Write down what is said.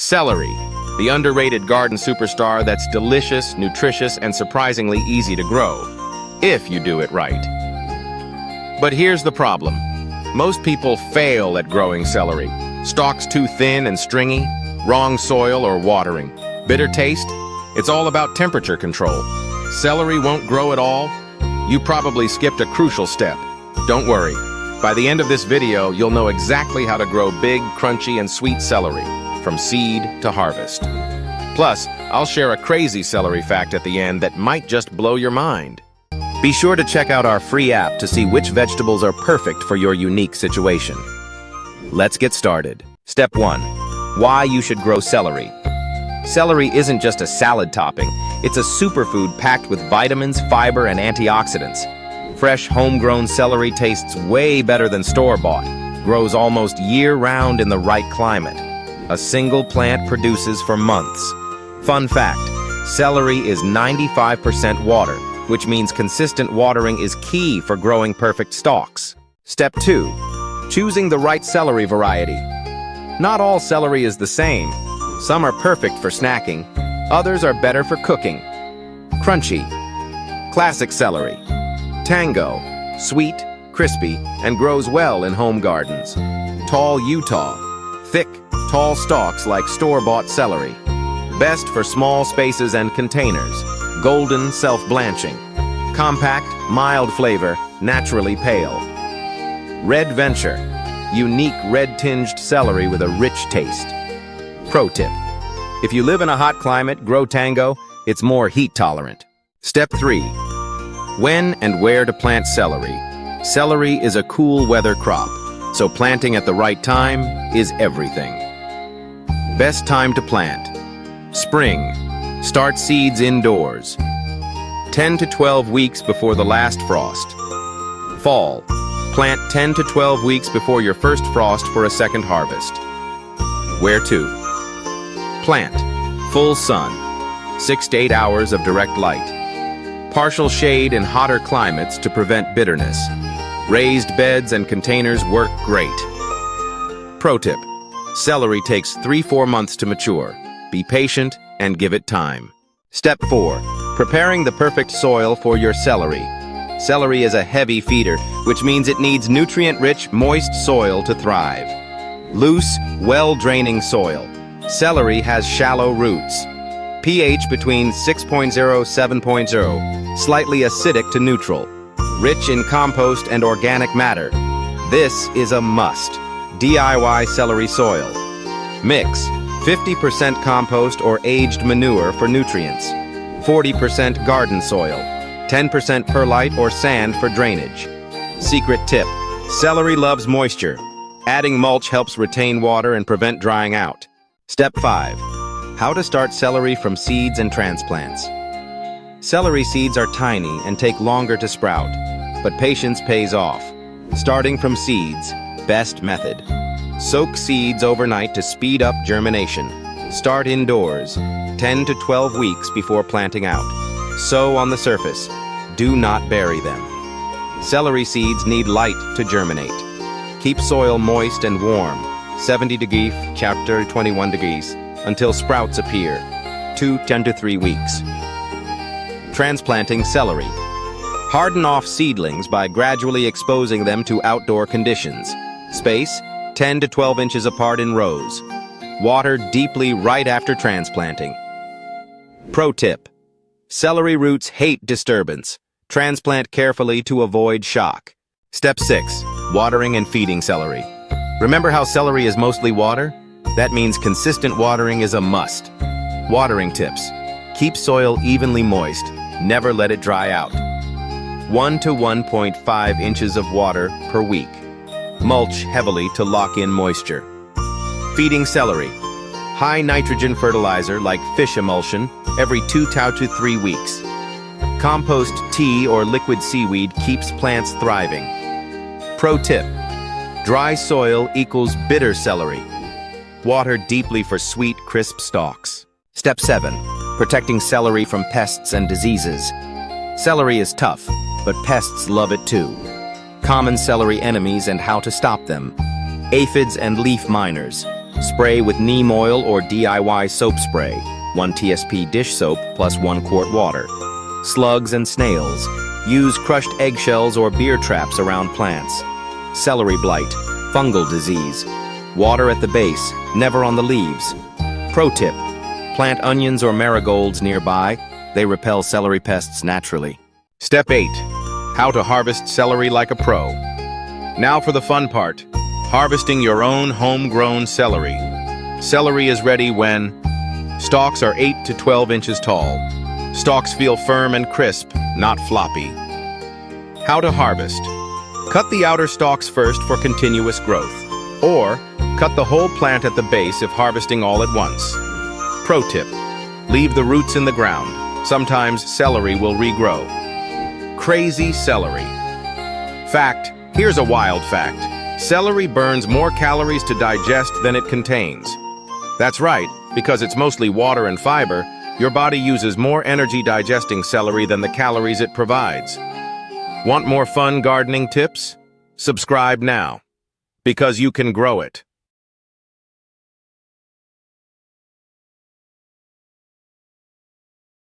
Celery, the underrated garden superstar that's delicious, nutritious, and surprisingly easy to grow, if you do it right. But here's the problem. Most people fail at growing celery. Stalks too thin and stringy, wrong soil or watering. Bitter taste? It's all about temperature control. Celery won't grow at all? You probably skipped a crucial step. Don't worry. By the end of this video, you'll know exactly how to grow big, crunchy, and sweet celery, from seed to harvest. Plus, I'll share a crazy celery fact at the end that might just blow your mind. Be sure to check out our free app to see which vegetables are perfect for your unique situation. Let's get started. Step 1. Why you should grow celery. Celery isn't just a salad topping, it's a superfood packed with vitamins, fiber, and antioxidants. Fresh, homegrown celery tastes way better than store-bought, grows almost year-round in the right climate. A single plant produces for months. Fun fact, celery is 95% water, which means consistent watering is key for growing perfect stalks. Step 2. Choosing the right celery variety. Not all celery is the same. Some are perfect for snacking, others are better for cooking. Crunchy. Classic celery. Tango. Sweet, crispy, and grows well in home gardens. Tall Utah. Thick, tall stalks like store-bought celery. Best for small spaces and containers. Golden, self-blanching. Compact, mild flavor, naturally pale. Red Venture. Unique red-tinged celery with a rich taste. Pro tip. If you live in a hot climate, grow Tango, it's more heat-tolerant. Step 3. When and where to plant celery. Celery is a cool weather crop, so planting at the right time is everything. Best time to plant. Spring. Start seeds indoors. 10 to 12 weeks before the last frost. Fall. Plant 10 to 12 weeks before your first frost for a second harvest. Where to? Plant. Full sun. 6 to 8 hours of direct light. Partial shade in hotter climates to prevent bitterness. Raised beds and containers work great. Pro tip. Celery takes 3-4 months to mature. Be patient and give it time. Step 4. Preparing the perfect soil for your celery. Celery is a heavy feeder, which means it needs nutrient-rich, moist soil to thrive. Loose, well-draining soil. Celery has shallow roots. pH between 6.0–7.0, slightly acidic to neutral. Rich in compost and organic matter. This is a must. DIY celery soil. Mix 50% compost or aged manure for nutrients. 40% garden soil. 10% perlite or sand for drainage. Secret tip. Celery loves moisture. Adding mulch helps retain water and prevent drying out. Step 5. How to start celery from seeds and transplants. Celery seeds are tiny and take longer to sprout, but patience pays off. Starting from seeds, best method. Soak seeds overnight to speed up germination. Start indoors, 10 to 12 weeks before planting out. Sow on the surface. Do not bury them. Celery seeds need light to germinate. Keep soil moist and warm, 70 degrees, chapter 21 degrees, until sprouts appear, 2 to 3 weeks. Transplanting celery. Harden off seedlings by gradually exposing them to outdoor conditions. Space, 10 to 12 inches apart in rows. Water deeply right after transplanting. Pro tip. Celery roots hate disturbance. Transplant carefully to avoid shock. Step 6. Watering and feeding celery. Remember how celery is mostly water? That means consistent watering is a must. Watering tips. Keep soil evenly moist. Never let it dry out. 1 to 1.5 inches of water per week. Mulch heavily to lock in moisture. Feeding celery. High nitrogen fertilizer like fish emulsion every 2 to 3 weeks. Compost tea or liquid seaweed keeps plants thriving. Pro tip. Dry soil equals bitter celery. Water deeply for sweet, crisp stalks. Step 7. Protecting celery from pests and diseases. Celery is tough, but pests love it too. Common celery enemies and how to stop them. Aphids and leaf miners. Spray with neem oil or DIY soap spray, 1 TSP dish soap plus 1 quart water. Slugs and snails. Use crushed eggshells or beer traps around plants. Celery blight, fungal disease. Water at the base, never on the leaves. Pro tip: plant onions or marigolds nearby. They repel celery pests naturally. Step 8. How to harvest celery like a pro. Now for the fun part. Harvesting your own homegrown celery. Celery is ready when stalks are 8 to 12 inches tall. Stalks feel firm and crisp, not floppy. How to harvest. Cut the outer stalks first for continuous growth. Or, cut the whole plant at the base if harvesting all at once. Pro tip: leave the roots in the ground. Sometimes celery will regrow. Crazy celery. Fact: here's a wild fact. Celery burns more calories to digest than it contains. That's right, because it's mostly water and fiber, your body uses more energy digesting celery than the calories it provides. Want more fun gardening tips? Subscribe now, because you can grow it.